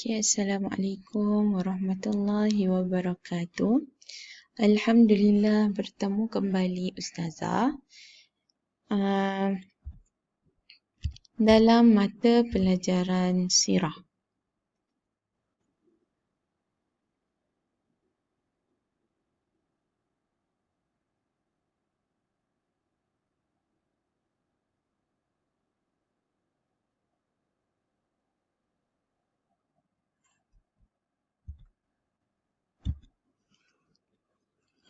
Okay, Assalamualaikum warahmatullahi wabarakatuh. Alhamdulillah bertemu kembali Ustazah dalam mata pelajaran sirah.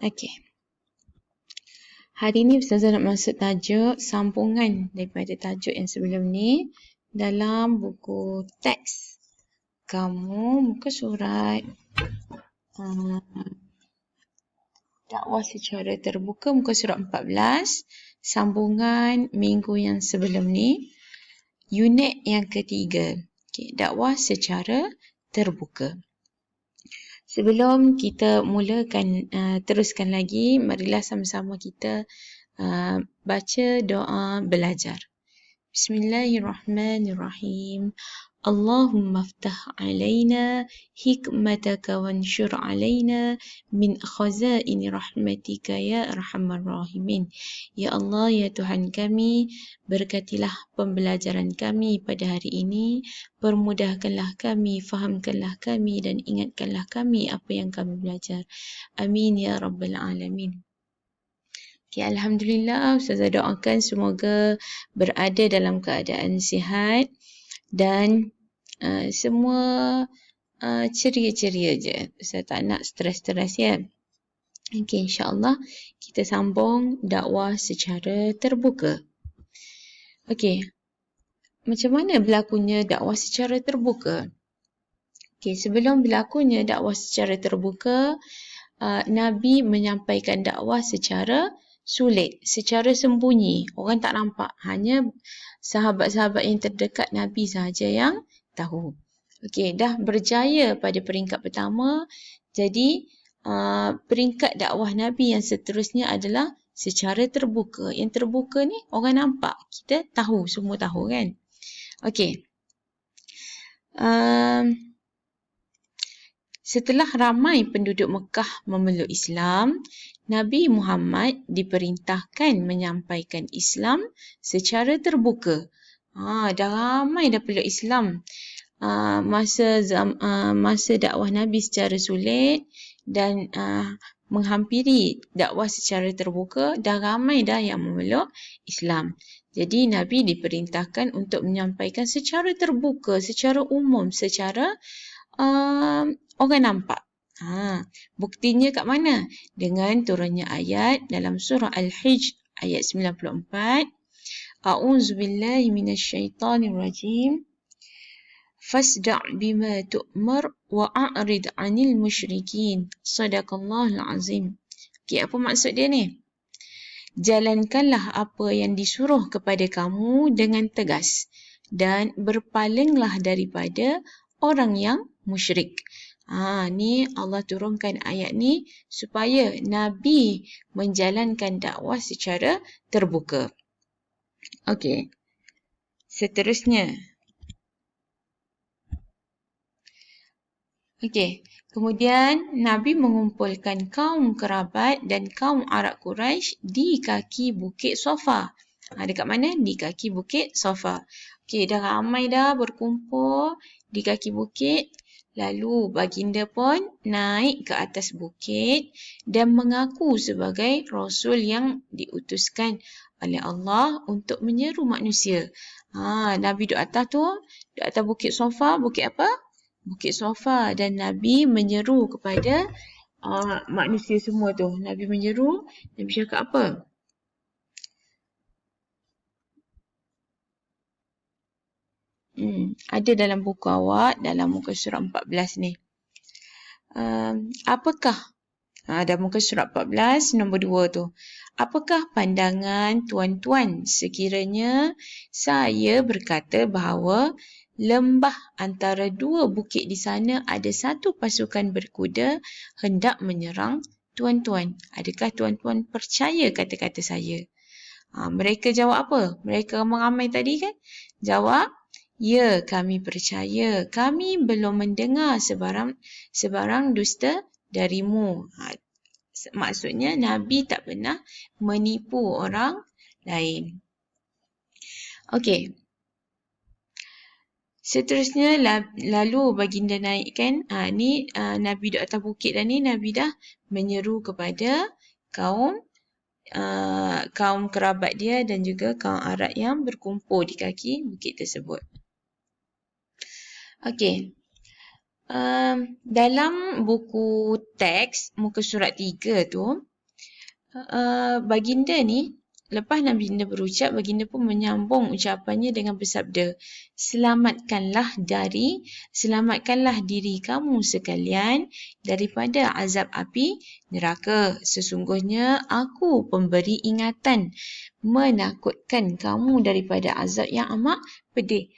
Okey. Hari ni Ustazah nak masuk tajuk sambungan daripada tajuk yang sebelum ni dalam buku teks kamu muka surat dakwah secara terbuka muka surat 14, sambungan minggu yang sebelum ni, unit yang ketiga. Okay, dakwah secara terbuka. Sebelum kita mulakan teruskan lagi, marilah sama-sama kita baca doa belajar. Bismillahirrahmanirrahim. Allahumma aftah alaina hikmataka wanshur alaina min khazaini rahmatika ya arhamar rahimin. Ya Allah, ya Tuhan kami, berkatilah pembelajaran kami pada hari ini, permudahkanlah kami, fahamkanlah kami dan ingatkanlah kami apa yang kami belajar. Amin ya rabbal alamin. Okay, Alhamdulillah, Ustazah doakan semoga berada dalam keadaan sihat dan semua ceria-ceria je. Saya tak nak stres-stres ya. Okay, insyaAllah kita sambung dakwah secara terbuka. Okay, macam mana berlakunya dakwah secara terbuka? Okay, sebelum berlakunya dakwah secara terbuka, Nabi menyampaikan dakwah secara sulit, secara sembunyi. Orang tak nampak. Hanya sahabat-sahabat yang terdekat Nabi sahaja yang tahu. Okey, dah berjaya pada peringkat pertama. Jadi, peringkat dakwah Nabi yang seterusnya adalah secara terbuka. Yang terbuka ni orang nampak. Kita tahu, semua tahu kan? Okey. Setelah ramai penduduk Mekah memeluk Islam, Nabi Muhammad diperintahkan menyampaikan Islam secara terbuka. Dah ramai dah peluk Islam. Masa dakwah Nabi secara sulit dan menghampiri dakwah secara terbuka, dah ramai dah yang memeluk Islam. Jadi Nabi diperintahkan untuk menyampaikan secara terbuka, secara umum, secara orang nampak. Buktinya kat mana? Dengan turunnya ayat dalam surah Al-Hijr ayat 94. A'udzubillahi minasyaitanirrajim. Fasda' bima tu'mar wa a'rid 'anil musyrikin. Shadaqallahul azim. Okey, apa maksud dia ni? Jalankanlah apa yang disuruh kepada kamu dengan tegas dan berpalinglah daripada orang yang musyrik. Ni Allah turunkan ayat ni supaya Nabi menjalankan dakwah secara terbuka. Okey. Seterusnya. Okey. Kemudian Nabi mengumpulkan kaum kerabat dan kaum Arab Quraisy di kaki Bukit Safa. Dekat mana? Di kaki Bukit Safa. Okey, dah ramai dah berkumpul di kaki bukit. Lalu baginda pun naik ke atas bukit dan mengaku sebagai Rasul yang diutuskan oleh Allah untuk menyeru manusia. Nabi duduk atas tu, duduk atas Bukit Safa. Bukit apa? Bukit Safa. Dan Nabi menyeru kepada manusia semua tu. Nabi menyeru, Nabi cakap apa? Ada dalam buku awak, dalam muka surat 14 ni. Apakah, dalam muka surat 14 nombor 2 tu. Apakah pandangan tuan-tuan sekiranya saya berkata bahawa lembah antara dua bukit di sana ada satu pasukan berkuda hendak menyerang tuan-tuan? Adakah tuan-tuan percaya kata-kata saya? Mereka jawab apa? Mereka ramai-ramai tadi kan? Jawab, Ya, kami percaya. Kami belum mendengar sebarang dusta darimu. Maksudnya Nabi tak pernah menipu orang lain. Okey. Seterusnya lalu baginda naik kan. Nabi duduk atas bukit dan ni Nabi dah menyeru kepada kaum kerabat dia dan juga kaum Arab yang berkumpul di kaki bukit tersebut. Okey. Dalam buku teks muka surat 3 tu, baginda ni lepas baginda berucap, baginda pun menyambung ucapannya dengan bersabda, selamatkanlah diri kamu sekalian daripada azab api neraka. Sesungguhnya aku pemberi ingatan menakutkan kamu daripada azab yang amat pedih.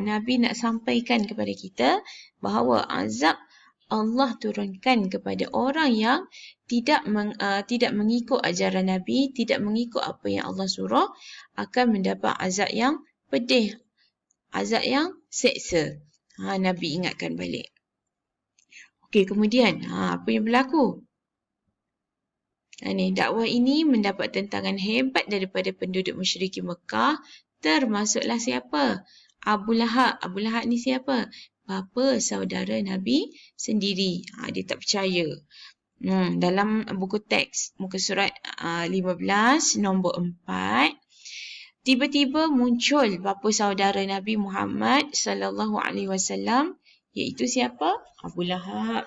Nabi nak sampaikan kepada kita bahawa azab Allah turunkan kepada orang yang tidak mengikut ajaran Nabi, tidak mengikut apa yang Allah suruh, akan mendapat azab yang pedih, azab yang seksa. Nabi ingatkan balik. Okey, kemudian apa yang berlaku? Dakwah ini mendapat tentangan hebat daripada penduduk musyrikin Mekah, termasuklah siapa? Abu Lahab. Abu Lahab ni siapa? Bapa saudara Nabi sendiri. Dia tak percaya. Dalam buku teks muka surat 15 nombor 4, tiba-tiba muncul bapa saudara Nabi Muhammad sallallahu alaihi wasallam, iaitu siapa? Abu Lahab,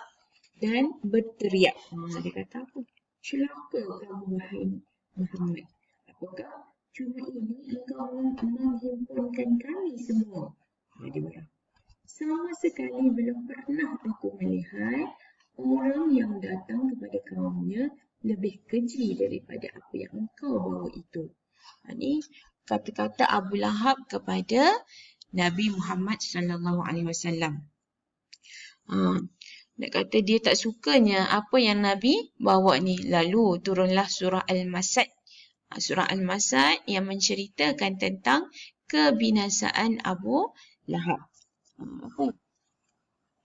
dan berteriak. Dia kata apa? Celaka kamu wahai Muhammad. Apakah cuma ini engkau menghimpunkan kami semua? Dia berkata, sama sekali belum pernah aku melihat orang yang datang kepada kaumnya lebih keji daripada apa yang engkau bawa itu. Ini kata-kata Abu Lahab kepada Nabi Muhammad sallallahu alaihi wasallam. Nak kata dia tak sukanya apa yang Nabi bawa ni. Lalu turunlah surah Al-Masad. Surah Al-Masad yang menceritakan tentang kebinasaan Abu Lahab.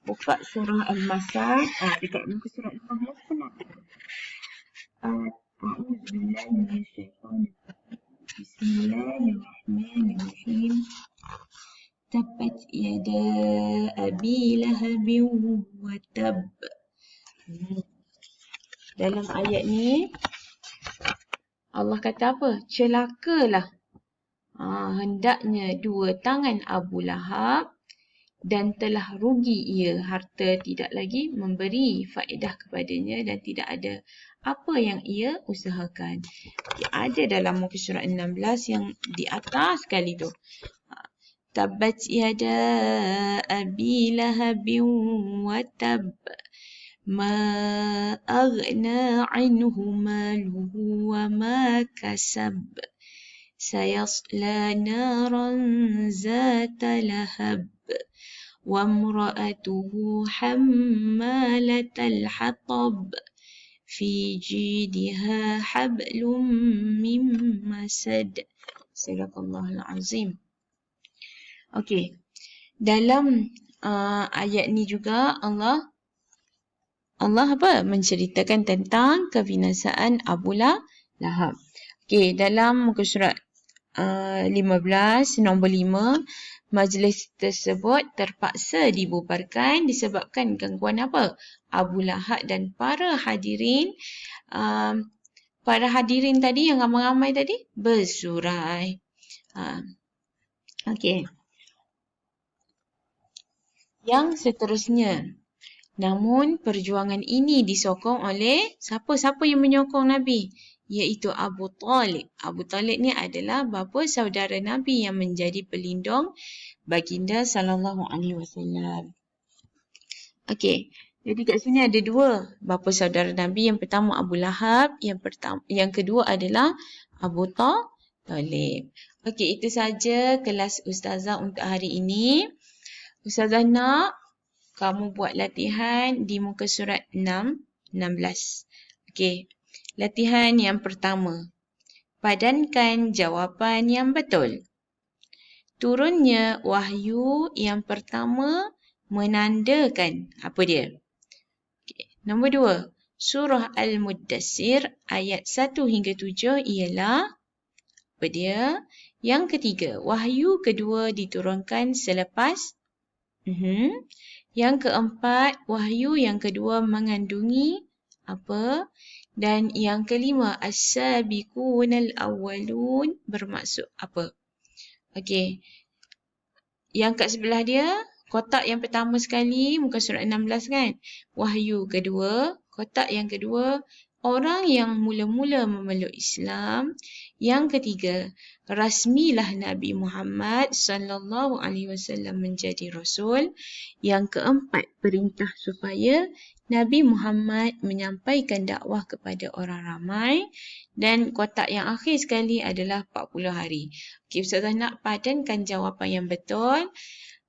Buka surah Al-Masad. Dekat muka surat 15 pun ada. A'udzubillahi minasyaitonirrajim. Bismillahirrahmanirrahim. Tabbat yada abi lahabin wa tab. Dalam ayat ni Allah kata apa? Celakalah hendaknya dua tangan Abu Lahab dan telah rugi ia, harta tidak lagi memberi faedah kepadanya dan tidak ada apa yang ia usahakan. Ada dalam muka surat 16 yang di atas sekali tu. Tabbat yada abi lahabin wa tab. Ma aghna anhu maluhu wa ma kasab. Sayasla naran zata lahab. وامرأته حمالة الحطب في جيدها حبل من مسد. Sadaqallahul Azim. Okey. Dalam ayat ni juga Allah menceritakan tentang kebinasaan Abu Lahab. Okey, dalam muka surat 15 nombor 5, majlis tersebut terpaksa dibubarkan disebabkan gangguan apa? Abu Lahab dan para hadirin tadi yang ramai-ramai tadi bersurai. Okey. Yang seterusnya. Namun perjuangan ini disokong oleh siapa yang menyokong Nabi? Iaitu Abu Talib. Abu Talib ni adalah bapa saudara Nabi yang menjadi pelindung baginda sallallahu alaihi wasallam. Okey, jadi kat sini ada dua bapa saudara Nabi. Yang pertama Abu Lahab, yang kedua adalah Abu Talib. Okey, itu saja kelas Ustazah untuk hari ini. Ustazah nak kamu buat latihan di muka surat 16. Okey. Latihan yang pertama. Padankan jawapan yang betul. turunnya wahyu yang pertama menandakan apa dia? Okay. Nombor 2, surah Al-Muddassir ayat 1 hingga 7 ialah apa dia? Yang ketiga, wahyu kedua diturunkan selepas. Yang keempat, wahyu yang kedua mengandungi apa? Dan yang kelima, as-sabiqunal awwalun bermaksud apa? Okey. Yang kat sebelah dia, kotak yang pertama sekali, muka surat 16 kan? Wahyu kedua. Kotak yang kedua, orang yang mula-mula memeluk Islam. Yang ketiga, rasmilah Nabi Muhammad sallallahu alaihi wasallam menjadi rasul. Yang keempat, perintah supaya Nabi Muhammad menyampaikan dakwah kepada orang ramai. Dan kotak yang akhir sekali adalah 40 hari. Okey, Ustazah nak padankan jawapan yang betul.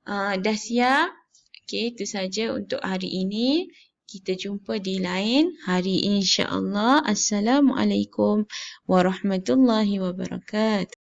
Dah siap? Okey, itu saja untuk hari ini. Kita jumpa di lain hari insya-Allah. Assalamualaikum warahmatullahi wabarakatuh.